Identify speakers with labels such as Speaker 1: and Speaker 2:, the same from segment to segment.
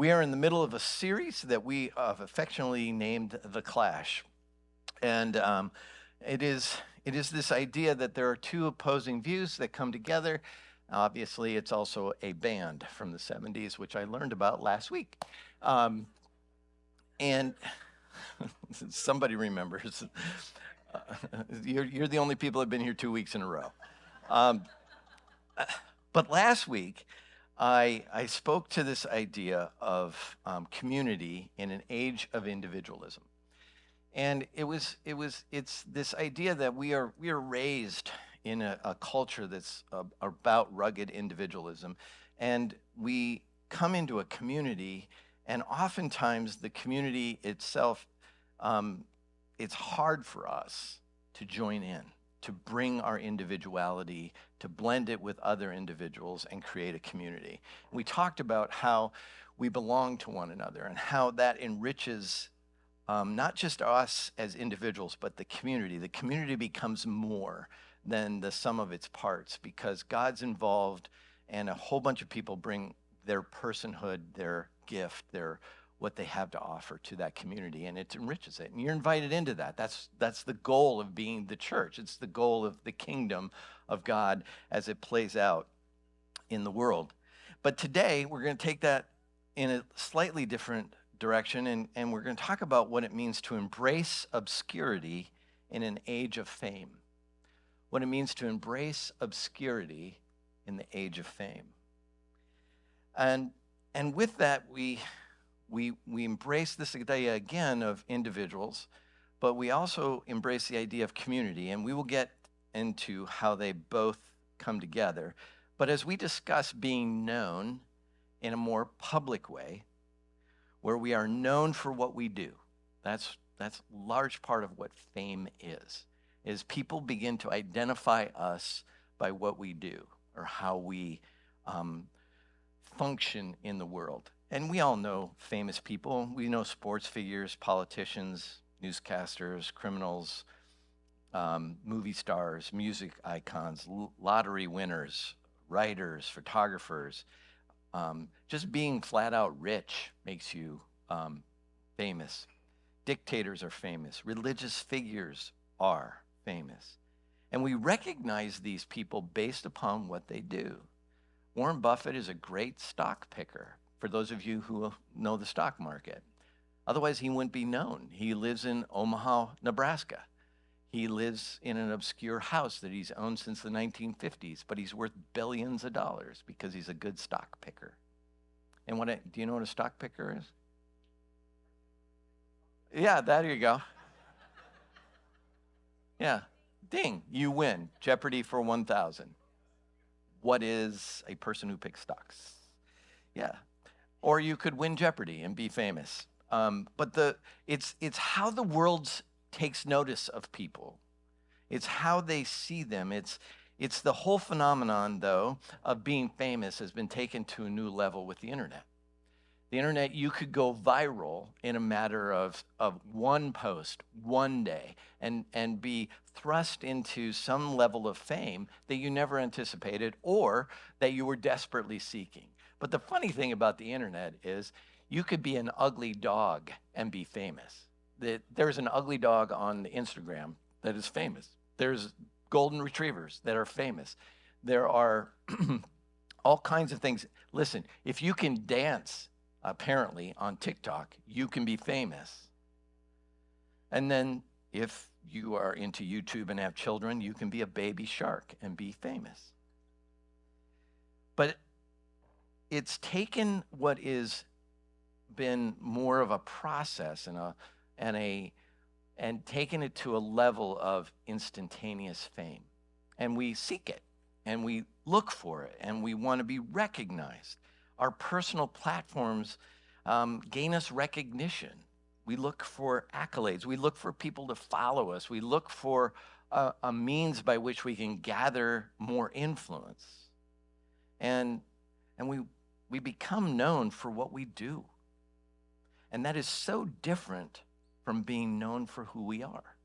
Speaker 1: We are in the middle of a series that we have affectionately named The Clash. And it is this idea that there are two opposing views that come together. Obviously, it's also a band from the 70s, which I learned about last week. And somebody remembers. You're the only people that have been here 2 weeks in a row. But last week, I spoke to this idea of community in an age of individualism. And it's this idea that we are raised in a culture that's about rugged individualism. And we come into a community, and oftentimes the community itself, it's hard for us to join in, to bring our individuality, to blend it with other individuals and create a community. We talked about how we belong to one another and how that enriches not just us as individuals, but the community. The community becomes more than the sum of its parts because God's involved and a whole bunch of people bring their personhood, their gift, what they have to offer to that community, and it enriches it. And you're invited into that. That's the goal of being the church. It's the goal of the kingdom of God as it plays out in the world. But today, we're going to take that in a slightly different direction, and we're going to talk about what it means to embrace obscurity in an age of fame. What it means to embrace obscurity in the age of fame. And with that, we embrace this idea again of individuals, but we also embrace the idea of community, and we will get into how they both come together. But as we discuss being known in a more public way, where we are known for what we do, that's a large part of what fame is people begin to identify us by what we do or how we function in the world. And we all know famous people. We know sports figures, politicians, newscasters, criminals, movie stars, music icons, lottery winners, writers, photographers. Just being flat out rich makes you famous. Dictators are famous. Religious figures are famous. And we recognize these people based upon what they do. Warren Buffett is a great stock picker, for those of you who know the stock market. Otherwise, he wouldn't be known. He lives in Omaha, Nebraska. He lives in an obscure house that he's owned since the 1950s, but he's worth billions of dollars because he's a good stock picker. And do you know what a stock picker is? Yeah, there you go. Yeah, ding, you win. Jeopardy for 1,000. What is a person who picks stocks? Yeah. Or you could win Jeopardy and be famous. But it's how the world takes notice of people. It's how they see them. It's the whole phenomenon, though, of being famous has been taken to a new level with the internet. The internet, you could go viral in a matter of one post, one day, and be thrust into some level of fame that you never anticipated or that you were desperately seeking. But the funny thing about the internet is you could be an ugly dog and be famous. There's an ugly dog on Instagram that is famous. There's golden retrievers that are famous. There are all kinds of things. Listen, if you can dance, apparently, on TikTok, you can be famous. And then if you are into YouTube and have children, you can be a baby shark and be famous. But it's taken what is been more of a process and taken it to a level of instantaneous fame. And we seek it, and we look for it, and we want to be recognized. Our personal platforms gain us recognition. We look for accolades. We look for people to follow us. We look for a means by which we can gather more influence. And we become known for what we do. And that is so different from being known for who we are.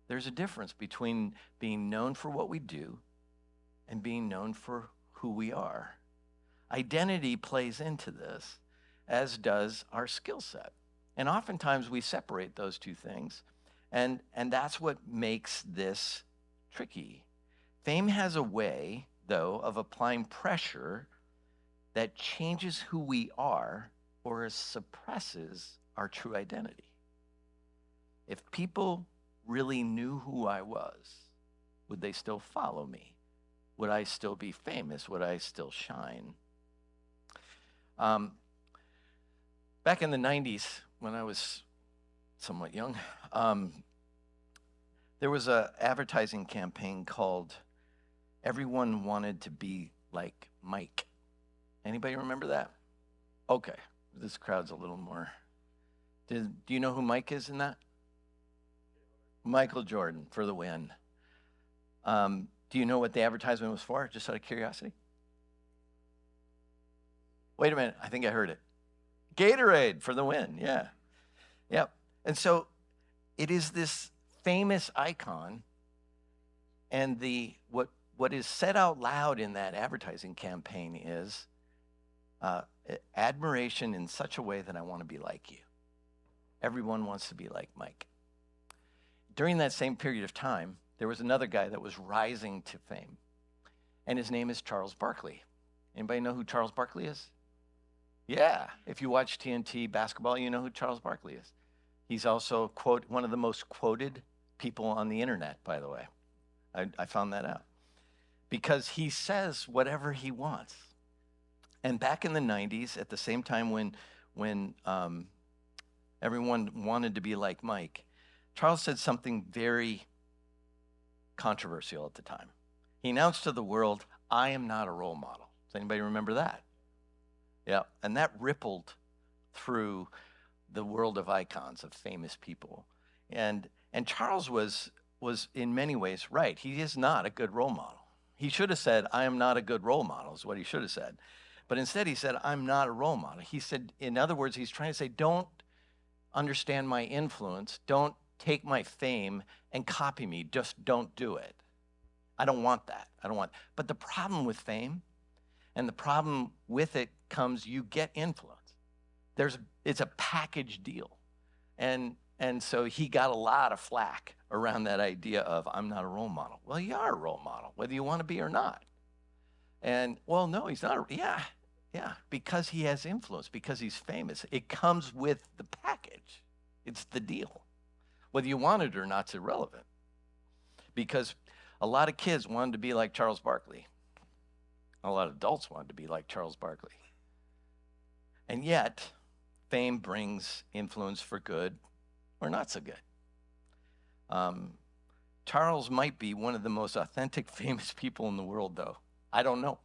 Speaker 1: There's a difference between being known for what we do and being known for who we are. Identity plays into this. as does our skill set. And oftentimes we separate those two things. And that's what makes this tricky. Fame has a way, though, of applying pressure that changes who we are or suppresses our true identity. If people really knew who I was, would they still follow me? Would I still be famous? Would I still shine? Back in the 90s, when I was somewhat young, there was an advertising campaign called Everyone Wanted to Be Like Mike. Anybody remember that? Okay, this crowd's a little more. Do you know who Mike is in that? Michael Jordan, for the win. Do you know what the advertisement was for, just out of curiosity? Wait a minute, I think I heard it. Gatorade for the win, yeah. Yep. And so it is this famous icon, and what is said out loud in that advertising campaign is admiration in such a way that I want to be like you. Everyone wants to be like Mike. During that same period of time, there was another guy that was rising to fame, and his name is Charles Barkley. Anybody know who Charles Barkley is? Yeah, if you watch TNT basketball, you know who Charles Barkley is. He's also one of the most quoted people on the internet, by the way. I found that out. Because he says whatever he wants. And back in the 90s, at the same time when everyone wanted to be like Mike, Charles said something very controversial at the time. He announced to the world, I am not a role model. Does anybody remember that? Yeah, and that rippled through the world of icons, of famous people. And Charles was in many ways right. He is not a good role model. He should have said, I am not a good role model, is what he should have said. But instead he said, I'm not a role model. He said, in other words, he's trying to say, don't understand my influence, don't take my fame and copy me, just don't do it. I don't want that. But the problem with fame, and the problem with it comes, you get influence. It's a package deal. And so he got a lot of flack around that idea of, I'm not a role model. Well, you are a role model, whether you want to be or not. And, well, no, he's not. Yeah, because he has influence, because he's famous. It comes with the package. It's the deal. Whether you want it or not, it's irrelevant. Because a lot of kids wanted to be like Charles Barkley. A lot of adults wanted to be like Charles Barkley. And yet, fame brings influence for good or not so good. Charles might be one of the most authentic, famous people in the world, though. I don't know,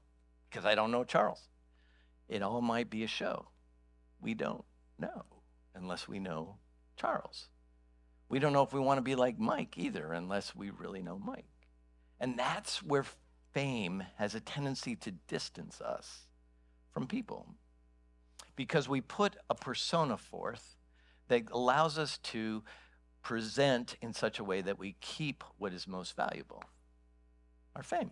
Speaker 1: because I don't know Charles. It all might be a show. We don't know unless we know Charles. We don't know if we want to be like Mike either unless we really know Mike. And that's where fame has a tendency to distance us from people, because we put a persona forth that allows us to present in such a way that we keep what is most valuable, our fame.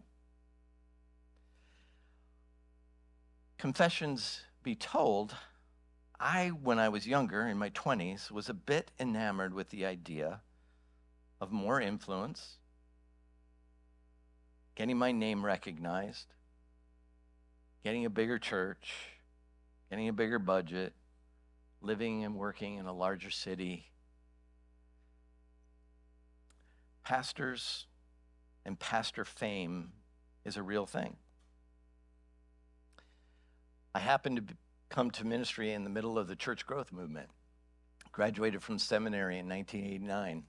Speaker 1: Confessions be told, when I was younger, in my 20s, was a bit enamored with the idea of more influence, getting my name recognized, getting a bigger church, getting a bigger budget, living and working in a larger city. Pastors and pastor fame is a real thing. I happened to come to ministry in the middle of the church growth movement. Graduated from seminary in 1989.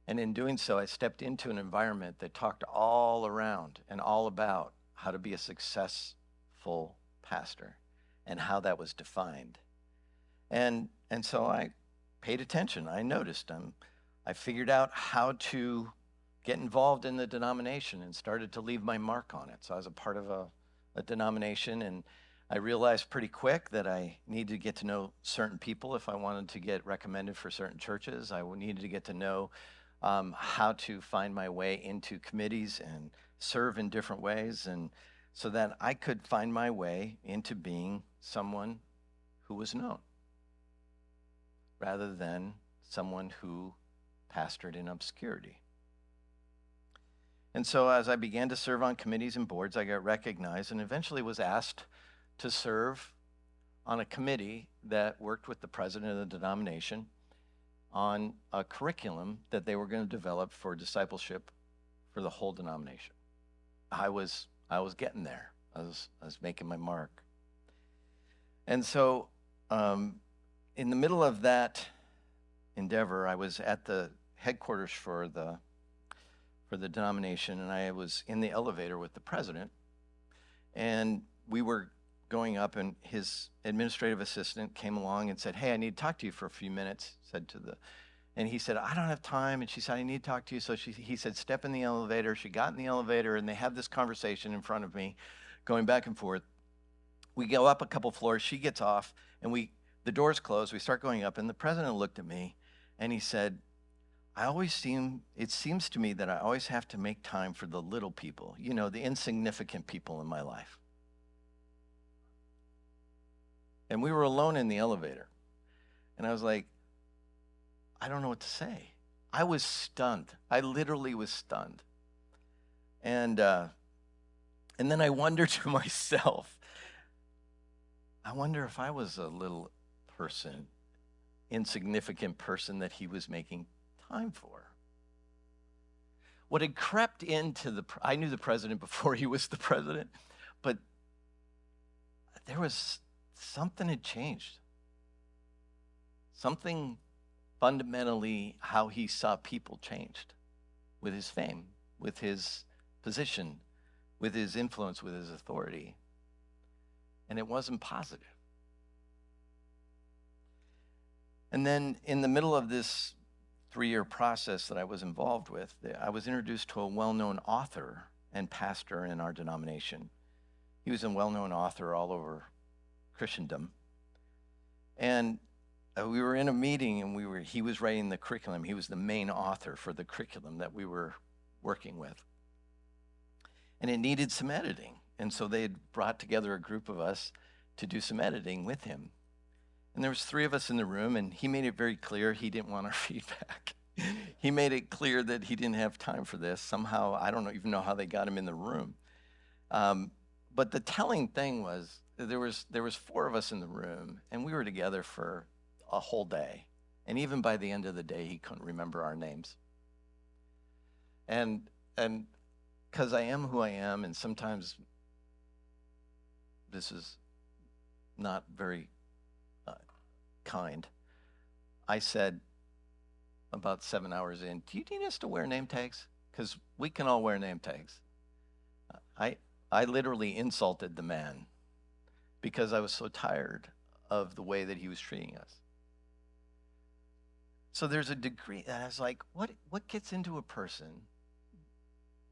Speaker 1: And in doing so, I stepped into an environment that talked all around and all about how to be a successful pastor and how that was defined. And so I paid attention. I noticed. I figured out how to get involved in the denomination and started to leave my mark on it. So I was a part of a denomination, and I realized pretty quick that I needed to get to know certain people if I wanted to get recommended for certain churches. I needed to get to know how to find my way into committees and serve in different ways, and so that I could find my way into being someone who was known rather than someone who pastored in obscurity. And so as I began to serve on committees and boards, I got recognized and eventually was asked to serve on a committee that worked with the president of the denomination on a curriculum that they were going to develop for discipleship for the whole denomination. I was getting there. I was making my mark. And so in the middle of that endeavor, I was at the headquarters for the denomination, and I was in the elevator with the president, and we were going up, and his administrative assistant came along and said, "Hey, I need to talk to you for a few minutes," and he said, "I don't have time," and she said, "I need to talk to you." So he said, "Step in the elevator." She got in the elevator, and they have this conversation in front of me, going back and forth. We go up a couple floors, she gets off, and the doors close, we start going up, and the president looked at me, and he said, it seems to me that I always have to make time for the little people, the insignificant people in my life. And we were alone in the elevator. And I was like, I don't know what to say. I was stunned. I literally was stunned. And then I wondered to myself, I wonder if I was a little person, insignificant person that he was making time for. What had crept into I knew the president before he was the president, but there was something had changed. Something fundamentally how he saw people changed with his fame, with his position, with his influence, with his authority. And it wasn't positive. And then in the middle of this 3-year process that I was involved with, I was introduced to a well-known author and pastor in our denomination. He was a well-known author all over Christendom. And we were in a meeting, and he was writing the curriculum. He was the main author for the curriculum that we were working with. And it needed some editing. And so they had brought together a group of us to do some editing with him. And there was 3 of us in the room, and he made it very clear he didn't want our feedback. He made it clear that he didn't have time for this. Somehow, I don't even know how they got him in the room. But the telling thing was, there was 4 of us in the room, and we were together for a whole day. And even by the end of the day, he couldn't remember our names. And because I am who I am, and sometimes this is not very kind, I said about 7 hours in, "Do you need us to wear name tags? Because we can all wear name tags." I literally insulted the man because I was so tired of the way that he was treating us. So there's a degree that I was like, what gets into a person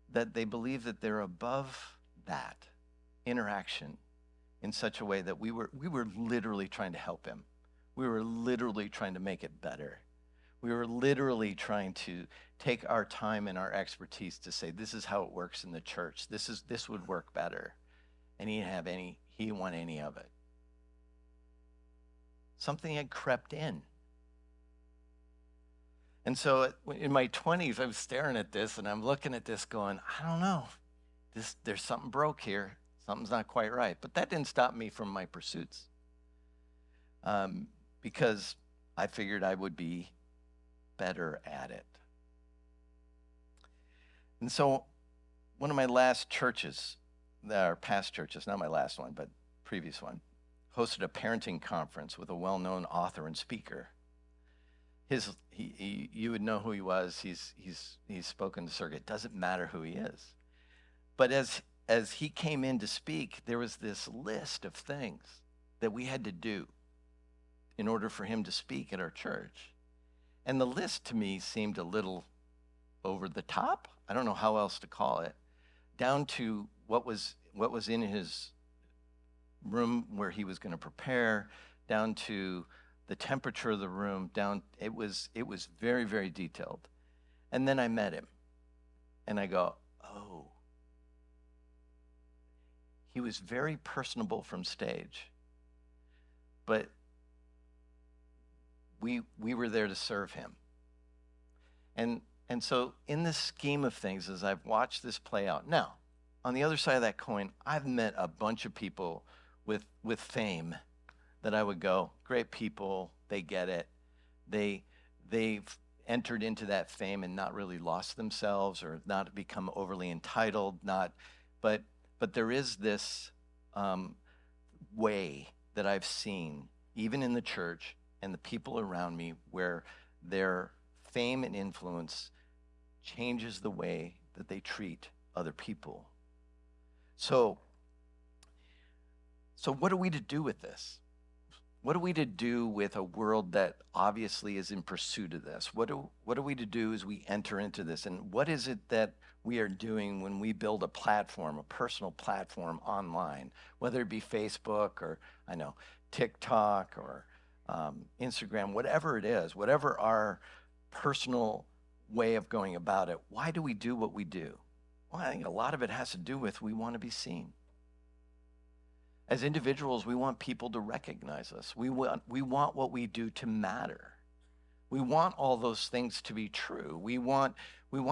Speaker 1: that they believe that they're above that interaction in such a way that we were literally trying to help him. We were literally trying to make it better. We were literally trying to take our time and our expertise to say, this is how it works in the church. This would work better. And he didn't want any of it. Something had crept in. And so in my 20s, I was staring at this, and I'm looking at this going, I don't know. There's something broke here. Something's not quite right. But that didn't stop me from my pursuits. Because I figured I would be better at it. And so one of my last churches, our past churches, not my last one, but previous one, hosted a parenting conference with a well-known author and speaker. You would know who he was. He's spoken to circuit. Doesn't matter who he is. But as he came in to speak, there was this list of things that we had to do in order for him to speak at our church. And the list to me seemed a little over the top. I don't know how else to call it. Down to what was in his room where he was going to prepare, down to the temperature of the room, it was very, very detailed. And then I met him, and I go, oh. He was very personable from stage, but we were there to serve him. And so in this scheme of things, as I've watched this play out, now, on the other side of that coin, I've met a bunch of people with fame that I would go, great people, they get it. They've entered into that fame and not really lost themselves or not become overly entitled, but there is this way that I've seen, even in the church and the people around me, where their fame and influence changes the way that they treat other people. So what are we to do with this? What are we to do with a world that obviously is in pursuit of this? What are we to do as we enter into this? And what is it that we are doing when we build a platform, a personal platform online, whether it be Facebook or, I know, TikTok or Instagram, whatever it is, whatever our personal way of going about it, why do we do what we do? Well, I think a lot of it has to do with we want to be seen. As individuals, we want people to recognize us. We want what we do to matter. We want all those things to be true. We want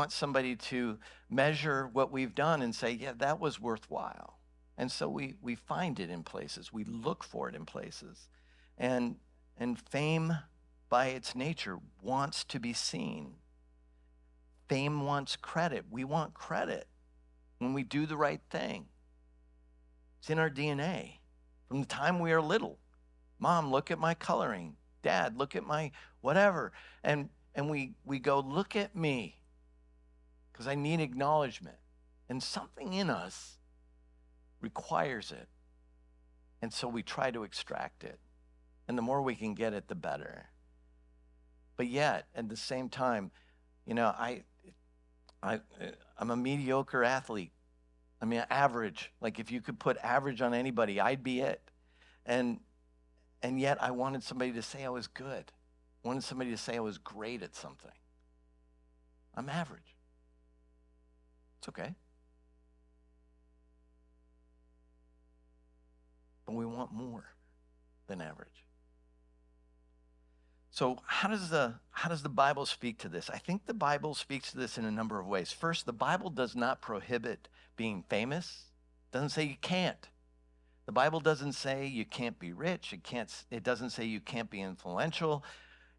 Speaker 1: somebody to measure what we've done and say, yeah, that was worthwhile. And so we find it in places. We look for it in places. And fame, by its nature, wants to be seen. Fame wants credit. We want credit when we do the right thing. It's in our DNA from the time we are little. Mom, look at my coloring. Dad, look at my whatever. And we go, look at me, because I need acknowledgement. And something in us requires it. And so we try to extract it. And the more we can get it, the better. But yet, at the same time, I'm a mediocre athlete. I mean, average. Like, if you could put average on anybody, I'd be it. And yet I wanted somebody to say I was good. I wanted somebody to say I was great at something. I'm average. It's okay. But we want more than average. So how does the Bible speak to this? I think the Bible speaks to this in a number of ways. First, the Bible does not prohibit being famous. It doesn't say you can't. The Bible doesn't say you can't be rich. It doesn't say you can't be influential.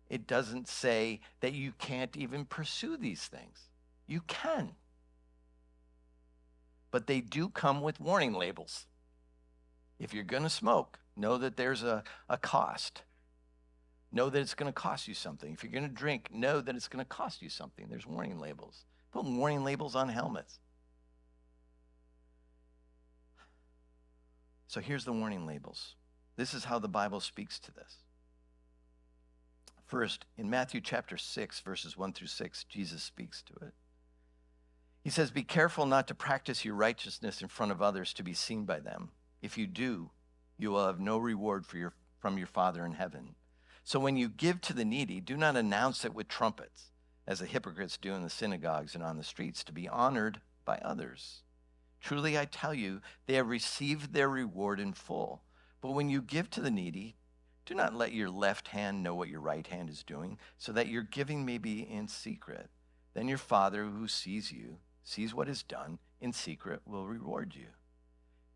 Speaker 1: It doesn't say that you can't even pursue these things. You can. But they do come with warning labels. If you're going to smoke, know that there's a cost. Know that it's going to cost you something. If you're going to drink, know that it's going to cost you something. There's warning labels. Put warning labels on helmets. So here's the warning labels. This is how the Bible speaks to this. First, in Matthew chapter 6, verses 1 through 6, Jesus speaks to it. He says, "Be careful not to practice your righteousness in front of others to be seen by them. If you do, you will have no reward from your Father in heaven. So when you give to the needy, do not announce it with trumpets, as the hypocrites do in the synagogues and on the streets, to be honored by others. Truly I tell you, they have received their reward in full. But when you give to the needy, do not let your left hand know what your right hand is doing, so that your giving may be in secret. Then your Father who sees what is done in secret, will reward you."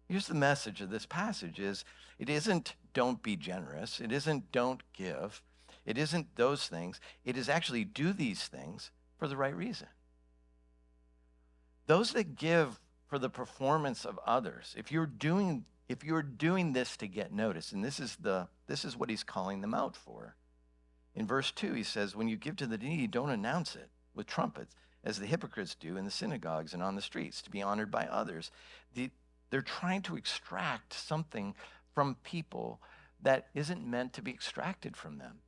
Speaker 1: Here's the message of this passage is, it isn't don't be generous. It isn't don't give. It isn't those things. It is actually do these things for the right reason. Those that give for the performance of others, if you're doing this to get noticed, and this is what he's calling them out for. In verse 2, he says, "When you give to the needy, don't announce it with trumpets, as the hypocrites do in the synagogues and on the streets, to be honored by others." They're trying to extract something from people that isn't meant to be extracted from them.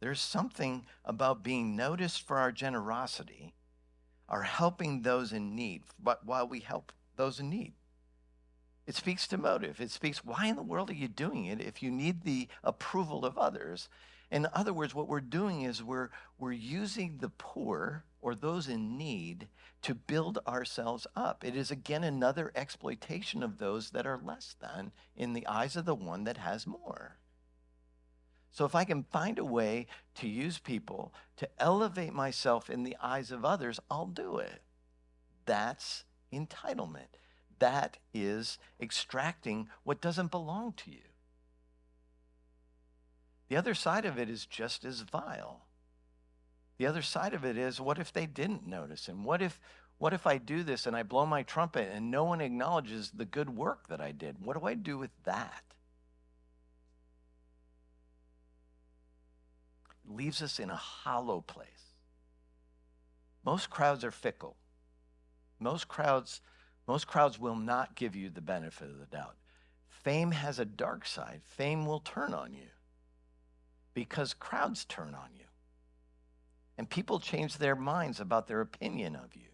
Speaker 1: There's something about being noticed for our generosity, our helping those in need, but while we help those in need. It speaks to motive. It speaks, why in the world are you doing it if you need the approval of others? In other words, what we're doing is we're using the poor or those in need to build ourselves up. It is, again, another exploitation of those that are less than in the eyes of the one that has more. So if I can find a way to use people to elevate myself in the eyes of others, I'll do it. That's entitlement. That is extracting what doesn't belong to you. The other side of it is just as vile. The other side of it is, what if they didn't notice? And what if I do this and I blow my trumpet and no one acknowledges the good work that I did? What do I do with that? It leaves us in a hollow place. Most crowds are fickle. Most crowds will not give you the benefit of the doubt. Fame has a dark side. Fame will turn on you because crowds turn on you. And people change their minds about their opinion of you.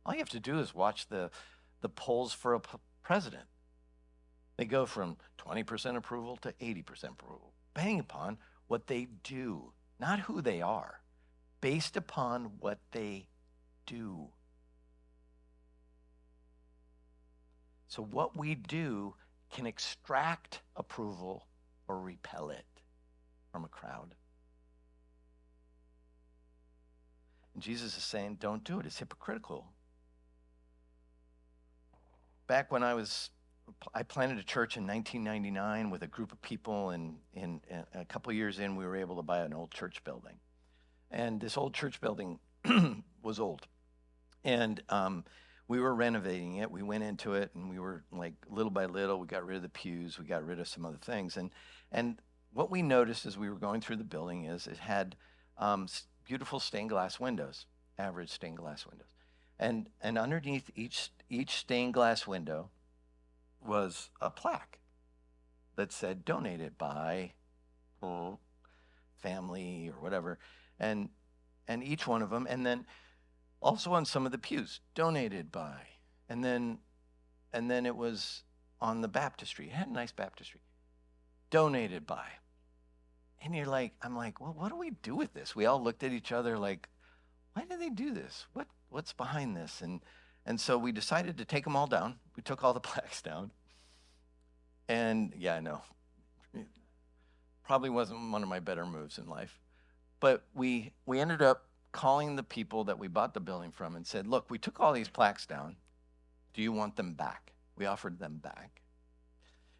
Speaker 1: All you have to do is watch the polls for a president. They go from 20% approval to 80% approval, depending upon what they do, not who they are, based upon what they do. So what we do can extract approval or repel it from a crowd. And Jesus is saying, don't do it. It's hypocritical. Back when I planted a church in 1999 with a group of people, and a couple of years in, we were able to buy an old church building. And this old church building was old. And we were renovating it. We went into it, and we were like, little by little, we got rid of the pews, we got rid of some other things. And what we noticed as we were going through the building is it had beautiful stained glass windows, average stained glass windows. And underneath each stained glass window was a plaque that said donated by family or whatever. And each one of them, and then also on some of the pews, donated by. And then it was on the baptistry. It had a nice baptistry. Donated by. And I'm like, well, what do we do with this? We all looked at each other like, why do they do this? What's behind this? And so we decided to take them all down. We took all the plaques down. And yeah, I know. It probably wasn't one of my better moves in life. But we ended up calling the people that we bought the building from and said, look, we took all these plaques down. Do you want them back? We offered them back.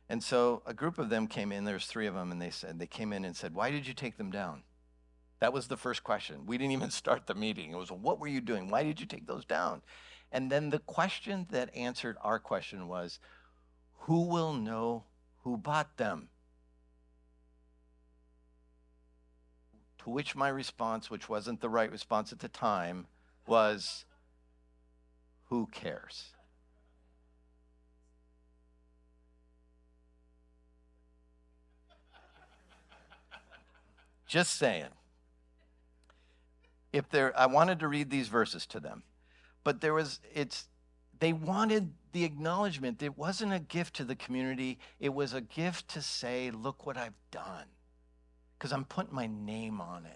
Speaker 1: And so a group of them came in, there's 3 of them, and they came in and said, why did you take them down? That was the first question. We didn't even start the meeting. It was, what were you doing? Why did you take those down? And then the question that answered our question was, who will know who bought them? To which my response, which wasn't the right response at the time, was, who cares? Just saying. I wanted to read these verses to them, but they wanted the acknowledgement. It wasn't a gift to the community. It was a gift to say, look what I've done, because I'm putting my name on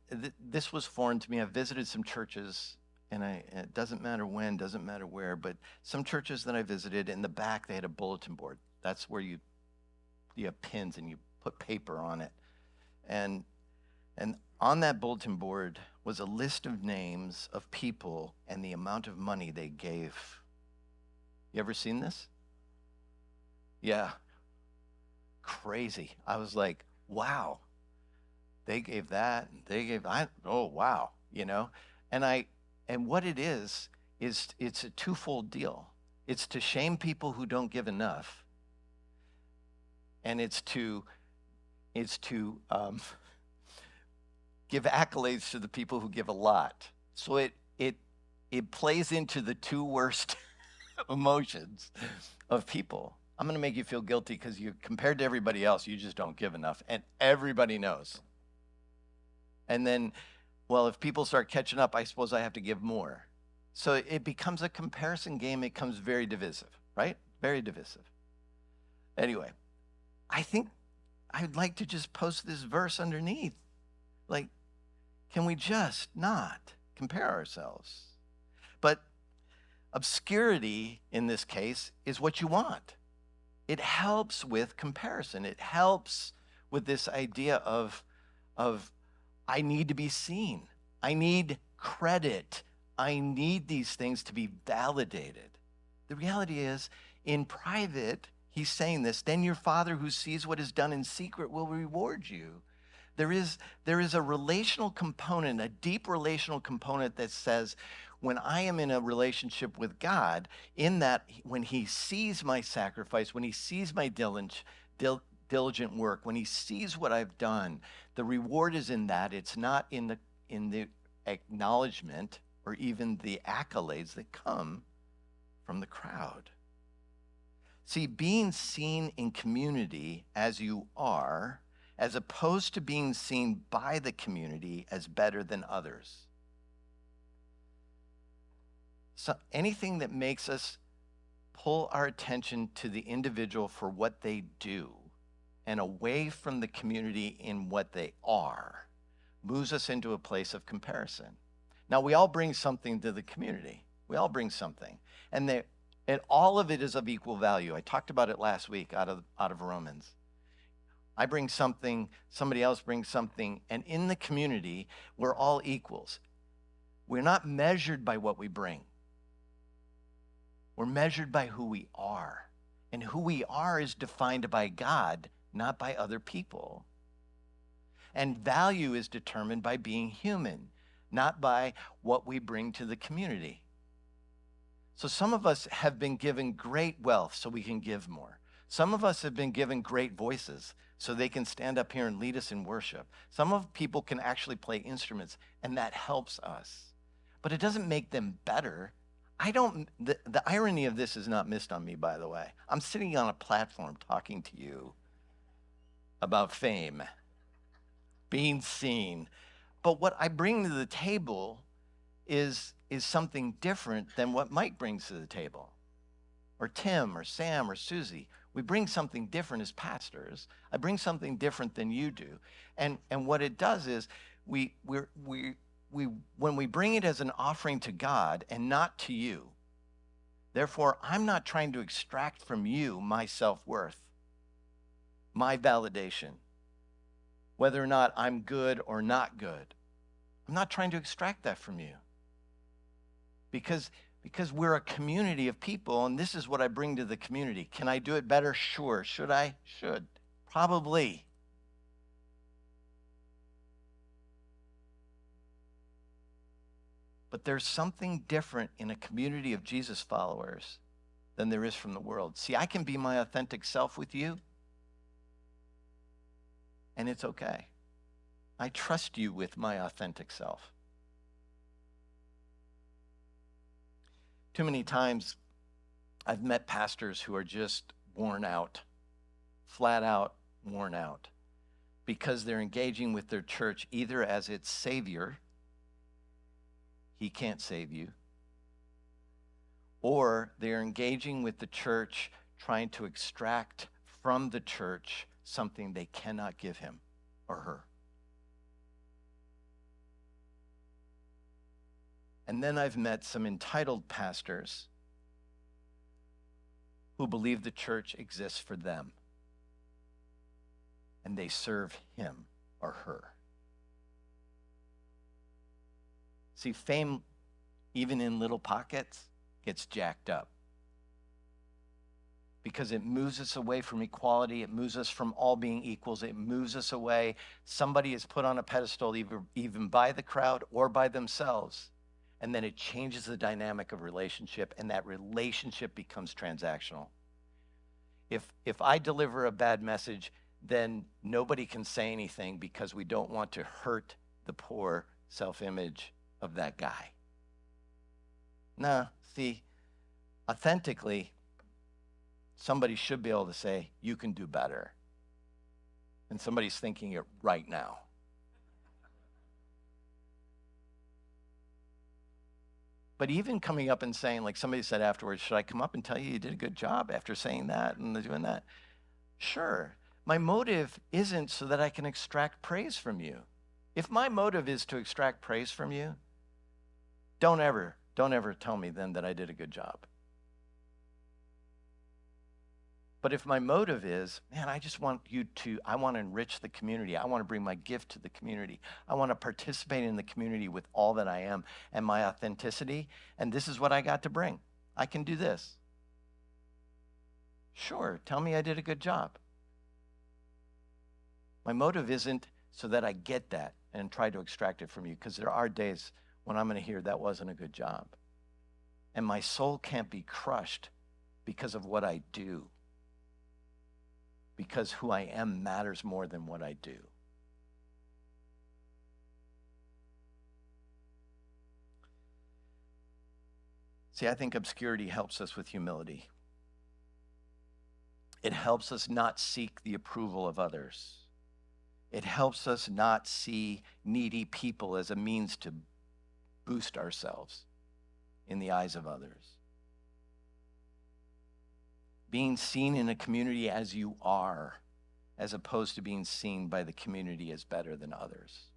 Speaker 1: it. This was foreign to me. I've visited some churches, and it doesn't matter when, doesn't matter where, but some churches that I visited, in the back, they had a bulletin board. That's where you have pins and you put paper on it. And on that bulletin board was a list of names of people and the amount of money they gave. You ever seen this? Yeah. Crazy. I was like, wow. They gave that, and they gave, oh, wow, And what it is it's a twofold deal. It's to shame people who don't give enough, and it's to give accolades to the people who give a lot. So it plays into the 2 worst emotions of people. I'm going to make you feel guilty because you, compared to everybody else, you just don't give enough, and everybody knows. And then, well, if people start catching up, I suppose I have to give more. So it becomes a comparison game. It becomes very divisive, right? Very divisive. Anyway, I think I'd like to just post this verse underneath. Like, can we just not compare ourselves? But Obscurity, in this case, is what you want. It helps with comparison. It helps with this idea of I need to be seen. I need credit. I need these things to be validated. The reality is, in private, he's saying this, then your Father who sees what is done in secret will reward you. There is a relational component, a deep relational component that says, when I am in a relationship with God, in that when he sees my sacrifice, when he sees my diligent work, when he sees what I've done, the reward is in that. It's not in the acknowledgement or even the accolades that come from the crowd. See, being seen in community as you are, as opposed to being seen by the community as better than others. So anything that makes us pull our attention to the individual for what they do and away from the community in what they are moves us into a place of comparison. Now, we all bring something to the community. We all bring something. And all of it is of equal value. I talked about it last week out of Romans. I bring something, somebody else brings something, and in the community, we're all equals. We're not measured by what we bring. We're measured by who we are. And who we are is defined by God, not by other people. And value is determined by being human, not by what we bring to the community. So some of us have been given great wealth so we can give more. Some of us have been given great voices so they can stand up here and lead us in worship. Some of people can actually play instruments, and that helps us. But it doesn't make them better. The irony of this is not missed on me, by the way. I'm sitting on a platform talking to you about fame, being seen. But what I bring to the table is something different than what Mike brings to the table, or Tim, or Sam, or Susie. We bring something different as pastors. I bring something different than you do. And what it does is when we bring it as an offering to God and not to you, therefore, I'm not trying to extract from you my self-worth, my validation, whether or not I'm good or not good. I'm not trying to extract that from you. Because we're a community of people, and this is what I bring to the community. Can I do it better? Sure. Should I? Should. Probably. But there's something different in a community of Jesus followers than there is from the world. See, I can be my authentic self with you, and it's okay. I trust you with my authentic self. Too many times I've met pastors who are just worn out, flat out worn out, because they're engaging with their church either as its savior, he can't save you, or they're engaging with the church trying to extract from the church something they cannot give him or her. And then I've met some entitled pastors who believe the church exists for them, and they serve him or her. See, fame, even in little pockets, gets jacked up because it moves us away from equality. It moves us from all being equals. It moves us away. Somebody is put on a pedestal even by the crowd or by themselves. And then it changes the dynamic of relationship, and that relationship becomes transactional. If I deliver a bad message, then nobody can say anything because we don't want to hurt the poor self-image of that guy. No, see, authentically, somebody should be able to say, you can do better. And somebody's thinking it right now. But even coming up and saying, like somebody said afterwards, should I come up and tell you did a good job after saying that and doing that? Sure. My motive isn't so that I can extract praise from you. If my motive is to extract praise from you, don't ever don't ever tell me then that I did a good job. But if my motive is, man, I want to enrich the community. I want to bring my gift to the community. I want to participate in the community with all that I am and my authenticity. And this is what I got to bring. I can do this. Sure, tell me I did a good job. My motive isn't so that I get that and try to extract it from you, because there are days when I'm going to hear that wasn't a good job. And my soul can't be crushed because of what I do. Because who I am matters more than what I do. See, I think obscurity helps us with humility. It helps us not seek the approval of others. It helps us not see needy people as a means to boost ourselves in the eyes of others. Being seen in a community as you are, as opposed to being seen by the community as better than others.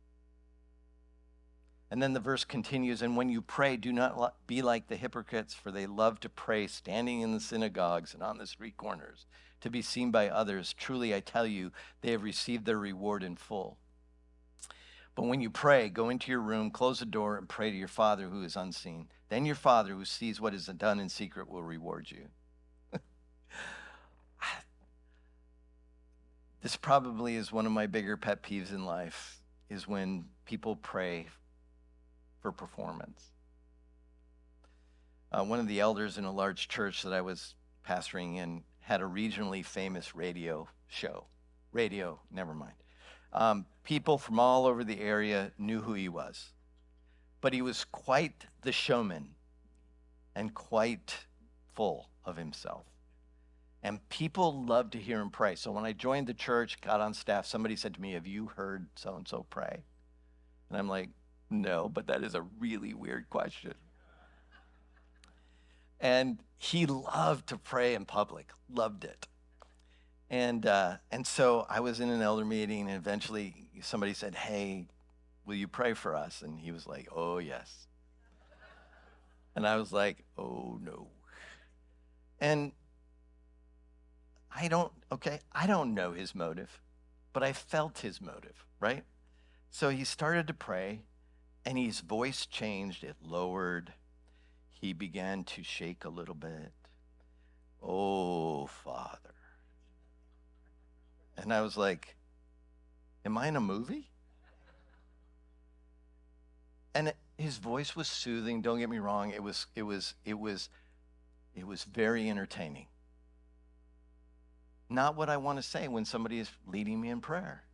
Speaker 1: And then the verse continues, and when you pray, do not be like the hypocrites, for they love to pray standing in the synagogues and on the street corners, to be seen by others. Truly, I tell you, they have received their reward in full. But when you pray, go into your room, close the door, and pray to your Father who is unseen. Then your Father who sees what is done in secret will reward you. This probably is one of my bigger pet peeves in life, is when people pray for performance. One of the elders in a large church that I was pastoring in had a regionally famous radio show. People from all over the area knew who he was. But he was quite the showman and quite full of himself. And people loved to hear him pray. So when I joined the church, got on staff, somebody said to me, have you heard so-and-so pray? And I'm like, no, but that is a really weird question. And he loved to pray in public, loved it. And so I was in an elder meeting, and eventually somebody said, hey, will you pray for us? And he was like, oh, yes. And I was like, oh, no. And I don't know his motive, but I felt his motive, right? So he started to pray, and his voice changed. It lowered. He began to shake a little bit. Oh, Father. And I was like, am I in a movie? And his voice was soothing. Don't get me wrong. It was very entertaining. Not what I want to say when somebody is leading me in prayer.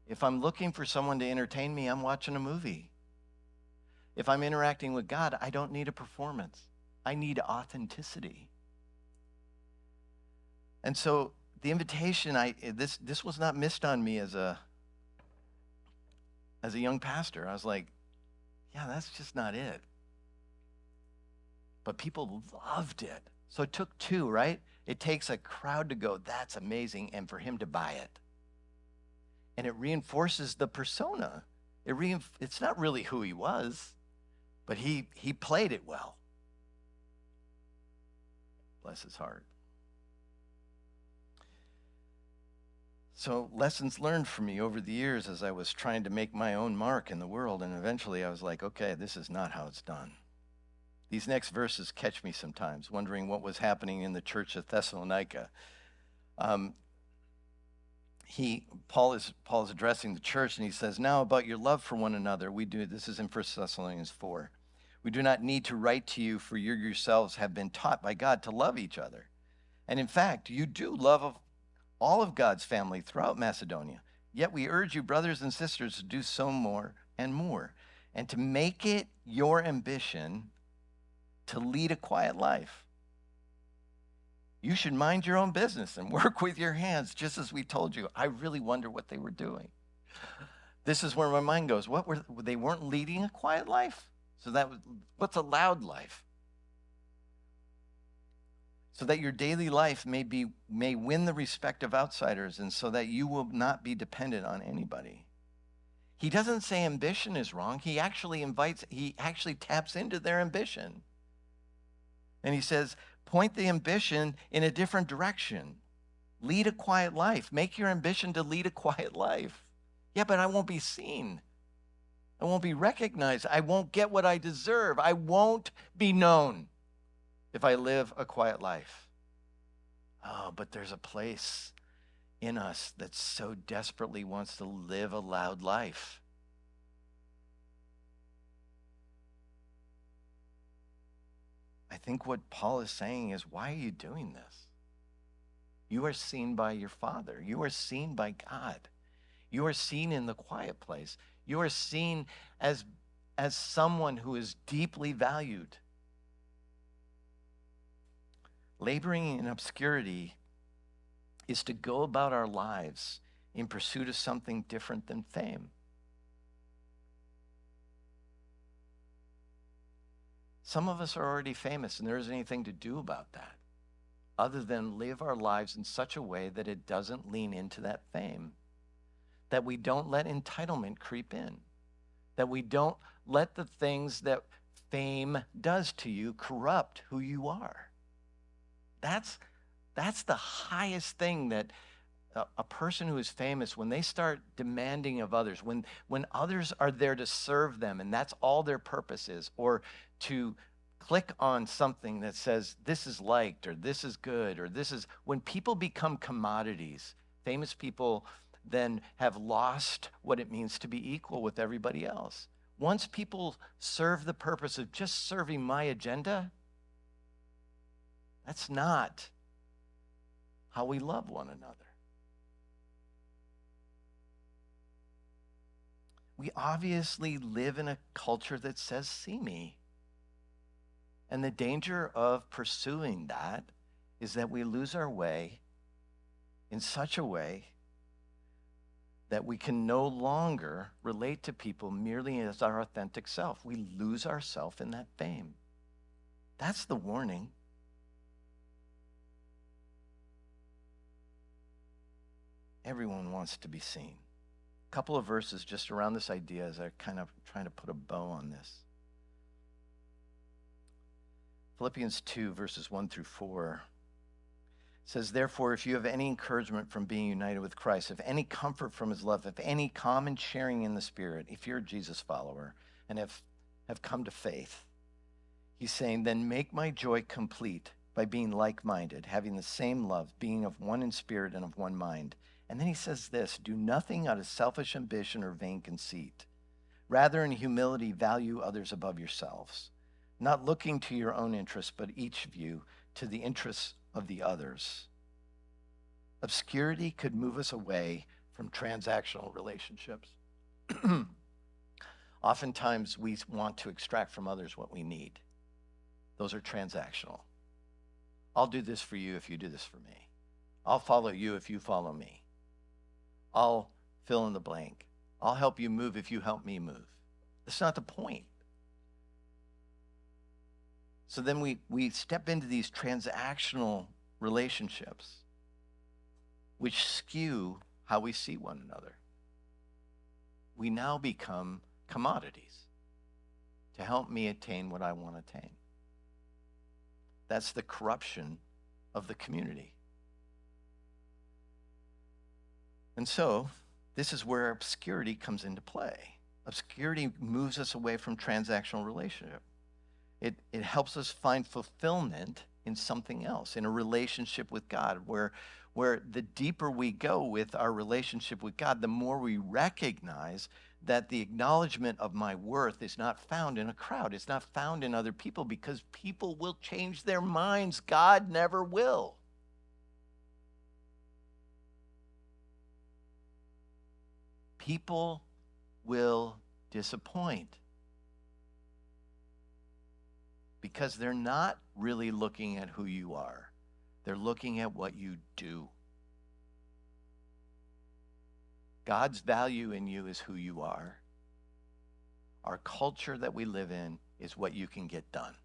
Speaker 1: If I'm looking for someone to entertain me, I'm watching a movie. If I'm interacting with God, I don't need a performance. I need authenticity. And so the invitation, this was not missed on me as a young pastor. I was like, yeah, that's just not it. But people loved it. So it took two, right? It takes a crowd to go, that's amazing, and for him to buy it. And it reinforces the persona. It's not really who he was, but he played it well. Bless his heart. So lessons learned for me over the years as I was trying to make my own mark in the world, and eventually I was like, okay, this is not how it's done. These next verses catch me sometimes, wondering what was happening in the church of Thessalonica. Paul is addressing the church, and he says, now about your love for one another, this is in 1 Thessalonians 4. We do not need to write to you, for you yourselves have been taught by God to love each other. And in fact, you do love all of God's family throughout Macedonia. Yet we urge you, brothers and sisters, to do so more and more, and to make it your ambition to lead a quiet life. You should mind your own business and work with your hands, just as we told you. I really wonder what they were doing. This is where my mind goes. They weren't leading a quiet life? So what's a loud life? So that your daily life may win the respect of outsiders, and so that you will not be dependent on anybody. He doesn't say ambition is wrong. He actually taps into their ambition. And he says, point the ambition in a different direction. Lead a quiet life. Make your ambition to lead a quiet life. Yeah, but I won't be seen. I won't be recognized. I won't get what I deserve. I won't be known if I live a quiet life. Oh, but there's a place in us that so desperately wants to live a loud life. I think what Paul is saying is, why are you doing this? You are seen by your Father. You are seen by God. You are seen in the quiet place. You are seen as someone who is deeply valued. Laboring in obscurity is to go about our lives in pursuit of something different than fame. Some of us are already famous, and there isn't anything to do about that other than live our lives in such a way that it doesn't lean into that fame, that we don't let entitlement creep in, that we don't let the things that fame does to you corrupt who you are. That's the highest thing that a person who is famous, when they start demanding of others, when others are there to serve them and that's all their purpose is, or to click on something that says this is liked or this is good or this is, when people become commodities, famous people then have lost what it means to be equal with everybody else. Once people serve the purpose of just serving my agenda, that's not how we love one another. We obviously live in a culture that says, see me. And the danger of pursuing that is that we lose our way in such a way that we can no longer relate to people merely as our authentic self. We lose ourselves in that fame. That's the warning. Everyone wants to be seen. A couple of verses just around this idea as I kind of trying to put a bow on this. Philippians 2, verses 1 through 4 says, therefore, if you have any encouragement from being united with Christ, if any comfort from his love, if any common sharing in the Spirit, if you're a Jesus follower and have come to faith, he's saying, then make my joy complete by being like-minded, having the same love, being of one in spirit and of one mind. And then he says this, do nothing out of selfish ambition or vain conceit. Rather, in humility, value others above yourselves, not looking to your own interests, but each of you to the interests of the others. Obscurity could move us away from transactional relationships. Oftentimes, we want to extract from others what we need. Those are transactional. I'll do this for you if you do this for me. I'll follow you if you follow me. I'll fill in the blank. I'll help you move if you help me move. That's not the point. So then we step into these transactional relationships, which skew how we see one another. We now become commodities to help me attain what I want to attain. That's the corruption of the community. And so, this is where obscurity comes into play. Obscurity moves us away from transactional relationship. It helps us find fulfillment in something else, in a relationship with God, where the deeper we go with our relationship with God, the more we recognize that the acknowledgement of my worth is not found in a crowd. It's not found in other people, because people will change their minds. God never will. People will disappoint because they're not really looking at who you are. They're looking at what you do. God's value in you is who you are. Our culture that we live in is what you can get done.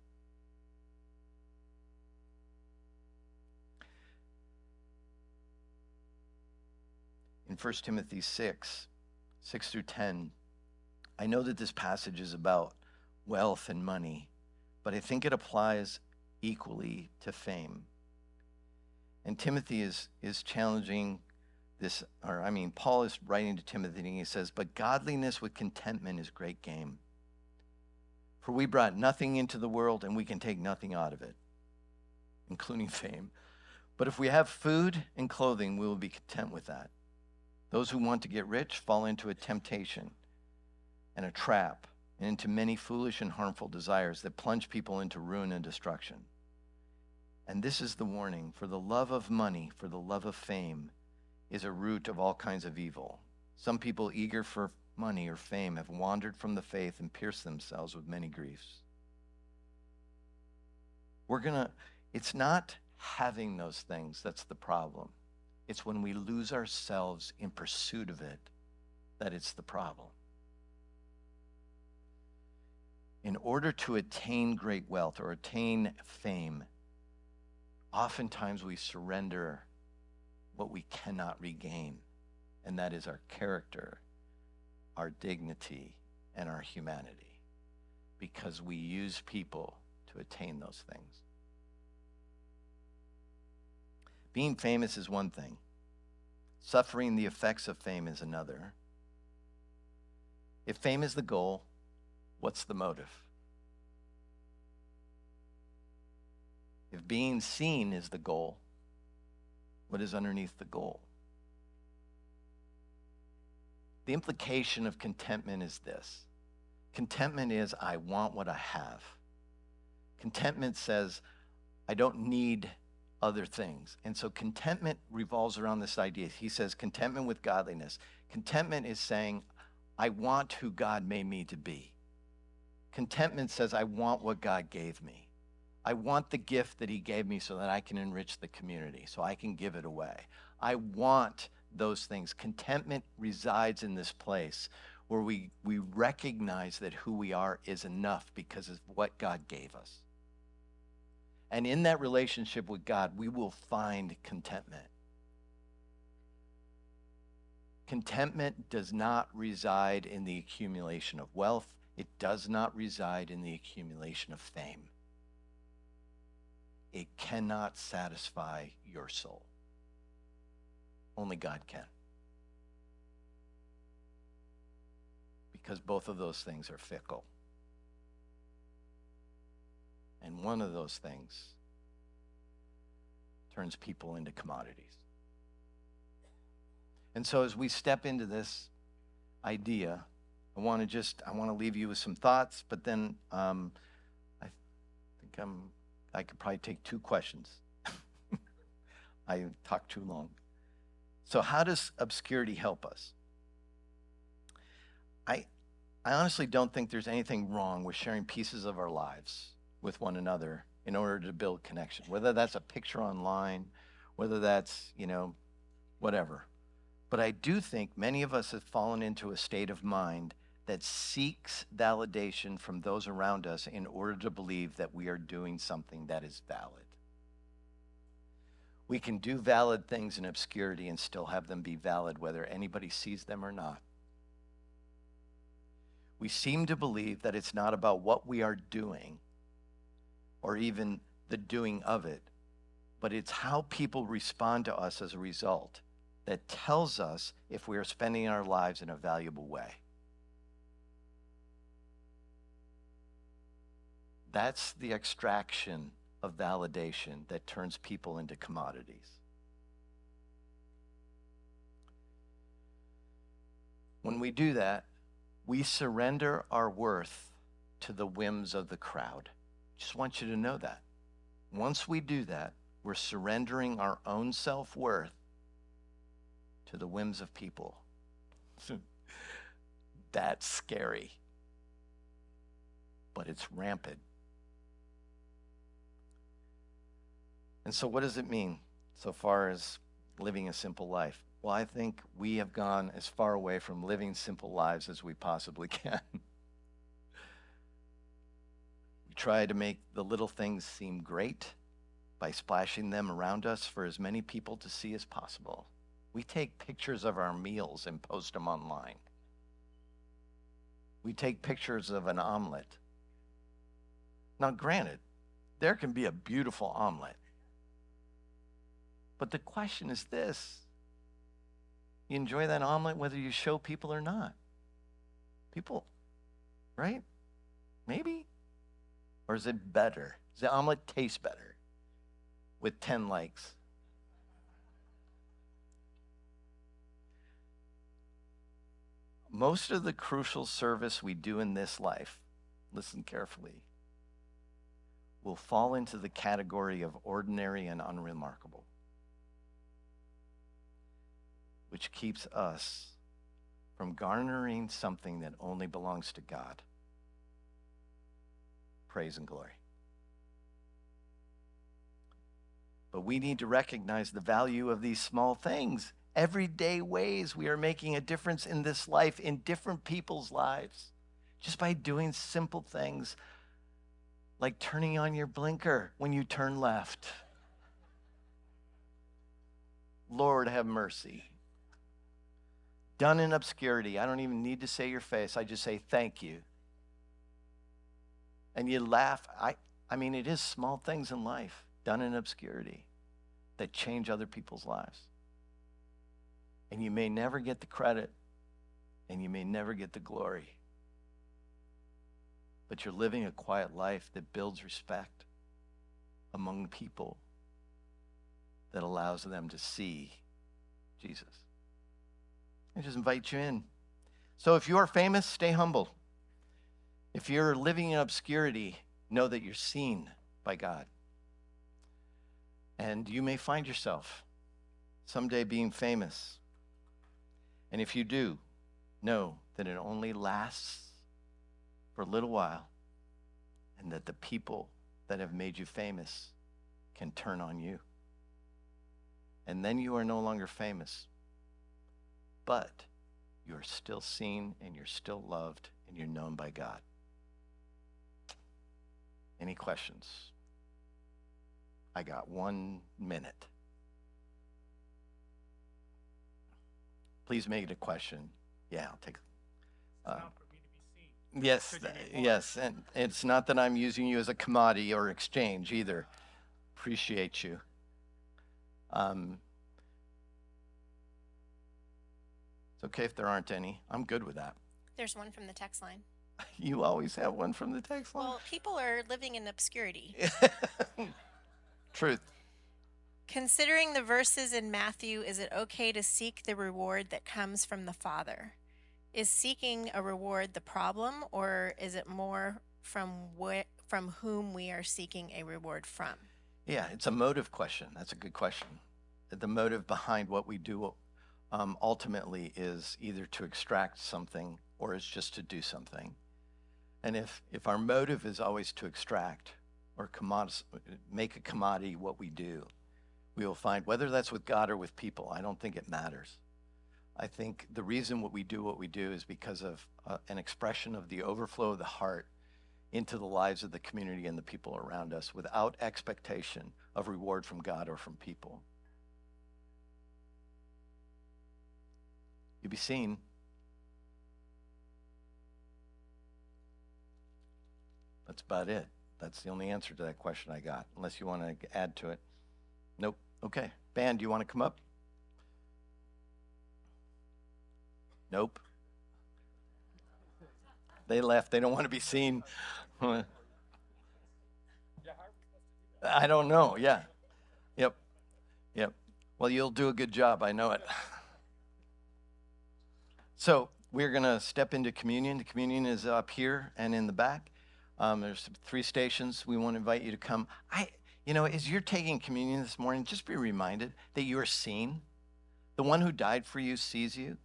Speaker 1: In 1 Timothy 6 through 10, I know that this passage is about wealth and money, but I think it applies equally to fame. And Timothy is challenging this, Paul is writing to Timothy and he says, but godliness with contentment is great gain. For we brought nothing into the world and we can take nothing out of it, including fame. But if we have food and clothing, we will be content with that. Those who want to get rich fall into a temptation and a trap and into many foolish and harmful desires that plunge people into ruin and destruction. And this is the warning, for the love of money, for the love of fame, is a root of all kinds of evil. Some people eager for money or fame have wandered from the faith and pierced themselves with many griefs. It's not having those things that's the problem. It's when we lose ourselves in pursuit of it that it's the problem. In order to attain great wealth or attain fame, oftentimes we surrender what we cannot regain, and that is our character, our dignity, and our humanity, because we use people to attain those things. Being famous is one thing. Suffering the effects of fame is another. If fame is the goal, what's the motive? If being seen is the goal, what is underneath the goal? The implication of contentment is this. Contentment is, I want what I have. Contentment says, I don't need other things. And so contentment revolves around this idea. He says contentment with godliness. Contentment is saying, I want who God made me to be. Contentment says, I want what God gave me. I want the gift that he gave me so that I can enrich the community, so I can give it away. I want those things. Contentment resides in this place where we recognize that who we are is enough because of what God gave us. And in that relationship with God, we will find contentment. Contentment does not reside in the accumulation of wealth. It does not reside in the accumulation of fame. It cannot satisfy your soul. Only God can. Because both of those things are fickle. And one of those things turns people into commodities. And so as we step into this idea, I want to leave you with some thoughts, but then I could probably take 2 questions. I talked too long. So how does obscurity help us? I honestly don't think there's anything wrong with sharing pieces of our lives with one another in order to build connection, whether that's a picture online, whether that's, whatever. But I do think many of us have fallen into a state of mind that seeks validation from those around us in order to believe that we are doing something that is valid. We can do valid things in obscurity and still have them be valid whether anybody sees them or not. We seem to believe that it's not about what we are doing or even the doing of it, but it's how people respond to us as a result that tells us if we are spending our lives in a valuable way. That's the extraction of validation that turns people into commodities. When we do that, we surrender our worth to the whims of the crowd. Just want you to know that. Once we do that, we're surrendering our own self-worth to the whims of people. That's scary, but it's rampant. And so what does it mean so far as living a simple life? Well, I think we have gone as far away from living simple lives as we possibly can. We try to make the little things seem great by splashing them around us for as many people to see as possible. We take pictures of our meals and post them online. We take pictures of an omelet. Now, granted, there can be a beautiful omelet. But the question is this: you enjoy that omelet whether you show people or not? People, right? Maybe? Or is it better? Does the omelet taste better with 10 likes? Most of the crucial service we do in this life, listen carefully, will fall into the category of ordinary and unremarkable, which keeps us from garnering something that only belongs to God: praise and glory. But we need to recognize the value of these small things. Everyday ways we are making a difference in this life, in different people's lives, just by doing simple things like turning on your blinker when you turn left. Lord, have mercy. Done in obscurity. I don't even need to say your face. I just say thank you. And you laugh. I mean, it is small things in life done in obscurity that change other people's lives. And you may never get the credit, and you may never get the glory. But you're living a quiet life that builds respect among people, that allows them to see Jesus. I just invite you in. So if you are famous, stay humble. If you're living in obscurity, know that you're seen by God. And you may find yourself someday being famous. And if you do, know that it only lasts for a little while, and that the people that have made you famous can turn on you. And then you are no longer famous, but you're still seen, and you're still loved, and you're known by God. Any questions? I got 1 minute. Please make it a question. Yeah, I'll take it. Yes, yes, and it's not that I'm using you as a commodity or exchange either. Appreciate you. It's okay if there aren't any. I'm good with that.
Speaker 2: There's one from the text line.
Speaker 1: You always have one from the text line?
Speaker 2: Well, people are living in obscurity.
Speaker 1: Truth.
Speaker 2: Considering the verses in Matthew, is it okay to seek the reward that comes from the Father? Is seeking a reward the problem, or is it more from whom we are seeking a reward from?
Speaker 1: Yeah, it's a motive question. That's a good question. The motive behind what we do ultimately is either to extract something or is just to do something. And if our motive is always to extract or make a commodity what we do, we will find, whether that's with God or with people, I don't think it matters. I think the reason what we do is because of an expression of the overflow of the heart into the lives of the community and the people around us without expectation of reward from God or from people. You'll be seen. That's about it. That's the only answer to that question I got, unless you want to add to it. Nope. Okay. Band, do you want to come up? Nope. They left. They don't want to be seen. I don't know. Yeah. Yep. Well, you'll do a good job. I know it. So we're going to step into communion. The communion is up here and in the back. There's 3 stations. We want to invite you to come. As you're taking communion this morning, just be reminded that you are seen. The one who died for you sees you.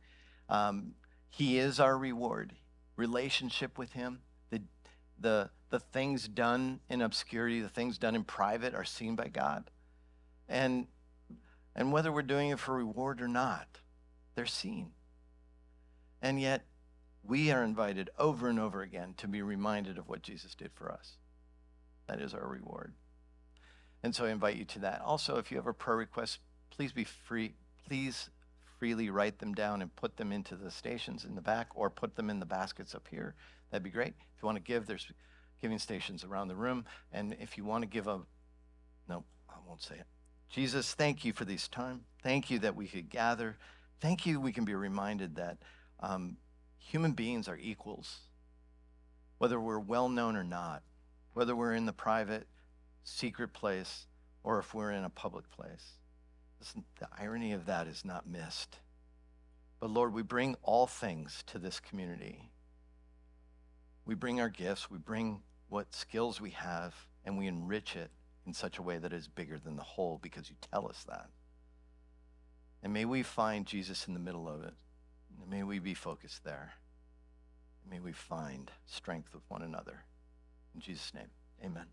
Speaker 1: He is our reward. Relationship with him, the things done in obscurity, the things done in private are seen by God. And whether we're doing it for reward or not, they're seen. And yet, we are invited over and over again to be reminded of what Jesus did for us. That is our reward. And so I invite you to that. Also, if you have a prayer request, please freely write them down and put them into the stations in the back, or put them in the baskets up here, that'd be great. If you want to give, there's giving stations around the room. And if you want to give no, I won't say it. Jesus, thank you for this time. Thank you that we could gather. Thank you we can be reminded that human beings are equals, whether we're well known or not, whether we're in the private, secret place, or if we're in a public place. Listen, the irony of that is not missed. But Lord, we bring all things to this community. We bring our gifts, we bring what skills we have, and we enrich it in such a way that is bigger than the whole, because you tell us that. And may we find Jesus in the middle of it. And may we be focused there. And may we find strength with one another. In Jesus' name, amen.